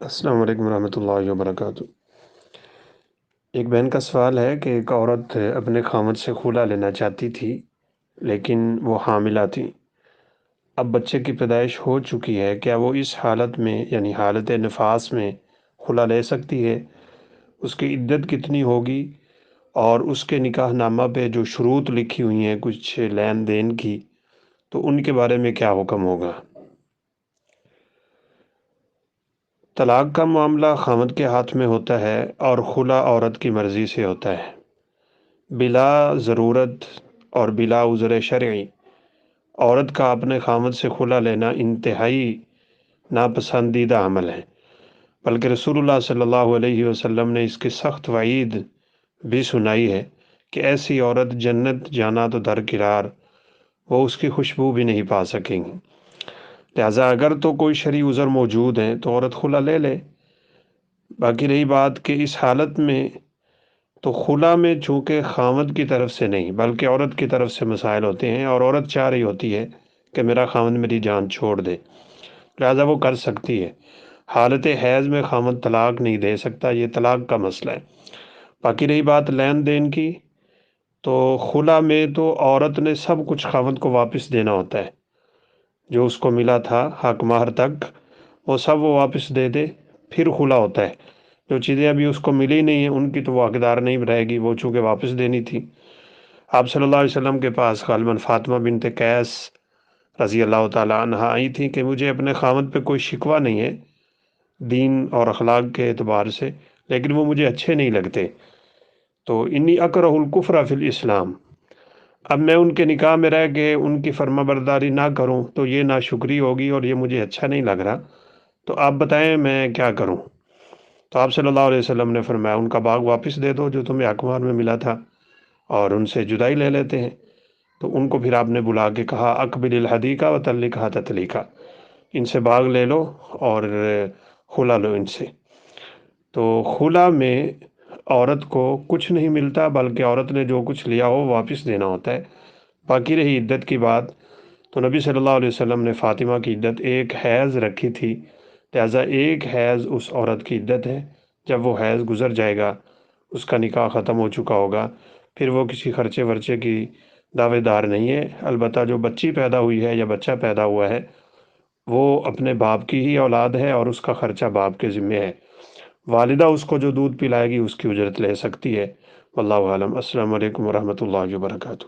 السلام علیکم ورحمۃ اللہ وبرکاتہ۔ ایک بہن کا سوال ہے کہ ایک عورت اپنے خاوند سے خلا لینا چاہتی تھی، لیکن وہ حاملہ تھی۔ اب بچے کی پیدائش ہو چکی ہے، کیا وہ اس حالت میں یعنی حالت نفاس میں خلا لے سکتی ہے؟ اس کی عدت کتنی ہوگی؟ اور اس کے نکاح نامہ پہ جو شروط لکھی ہوئی ہیں کچھ لین دین کی، تو ان کے بارے میں کیا حکم ہوگا؟ طلاق کا معاملہ خاوند کے ہاتھ میں ہوتا ہے اور خلا عورت کی مرضی سے ہوتا ہے، بلا ضرورت اور بلا عذر شرعی۔ عورت کا اپنے خاوند سے خلا لینا انتہائی ناپسندیدہ عمل ہے، بلکہ رسول اللہ صلی اللہ علیہ وسلم نے اس کی سخت وعید بھی سنائی ہے کہ ایسی عورت جنت جانا تو درکنار، وہ اس کی خوشبو بھی نہیں پا سکیں گی۔ لہٰذا اگر تو کوئی شرعی عذر موجود ہیں تو عورت خلا لے لے۔ باقی رہی بات کہ اس حالت میں تو خلا میں چونکہ خاوند کی طرف سے نہیں بلکہ عورت کی طرف سے مسائل ہوتے ہیں، اور عورت چاہ رہی ہوتی ہے کہ میرا خاوند میری جان چھوڑ دے، لہٰذا وہ کر سکتی ہے۔ حالت حیض میں خاوند طلاق نہیں دے سکتا، یہ طلاق کا مسئلہ ہے۔ باقی رہی بات لین دین کی، تو خلا میں تو عورت نے سب کچھ خاوند کو واپس دینا ہوتا ہے، جو اس کو ملا تھا حق مہر تک وہ سب وہ واپس دے دے، پھر خلا ہوتا ہے۔ جو چیزیں ابھی اس کو ملی نہیں ہیں ان کی تو وہ حقدار نہیں رہے گی، وہ چونکہ واپس دینی تھی۔ آپ صلی اللہ علیہ وسلم کے پاس غالباً فاطمہ بنت قیس رضی اللہ تعالیٰ عنہ آئی تھیں کہ مجھے اپنے خاوند پہ کوئی شکوہ نہیں ہے دین اور اخلاق کے اعتبار سے، لیکن وہ مجھے اچھے نہیں لگتے، تو انی اکرہ الکفر فی الاسلام۔ اب میں ان کے نکاح میں رہ کے ان کی فرما برداری نہ کروں تو یہ ناشکری ہوگی اور یہ مجھے اچھا نہیں لگ رہا، تو آپ بتائیں میں کیا کروں؟ تو آپ صلی اللہ علیہ وسلم نے فرمایا ان کا باغ واپس دے دو جو تمہیں اقمار میں ملا تھا، اور ان سے جدائی لے لیتے ہیں۔ تو ان کو پھر آپ نے بلا کے کہا اقبل الحدیقہ وطلقھا تطلیقہ، ان سے باغ لے لو اور خلا لو ان سے۔ تو خلا میں عورت کو کچھ نہیں ملتا، بلکہ عورت نے جو کچھ لیا ہو واپس دینا ہوتا ہے۔ باقی رہی عدت کی بات، تو نبی صلی اللہ علیہ وسلم نے فاطمہ کی عدت ایک حیض رکھی تھی، لہٰذا ایک حیض اس عورت کی عدت ہے۔ جب وہ حیض گزر جائے گا، اس کا نکاح ختم ہو چکا ہوگا، پھر وہ کسی خرچے ورچے کی دعوے دار نہیں ہے۔ البتہ جو بچی پیدا ہوئی ہے یا بچہ پیدا ہوا ہے وہ اپنے باپ کی ہی اولاد ہے اور اس کا خرچہ باپ کے ذمے ہے۔ والدہ اس کو جو دودھ پلائے گی اس کی اجرت لے سکتی ہے۔ واللہ عالم۔ السلام علیکم ورحمۃ اللہ وبرکاتہ۔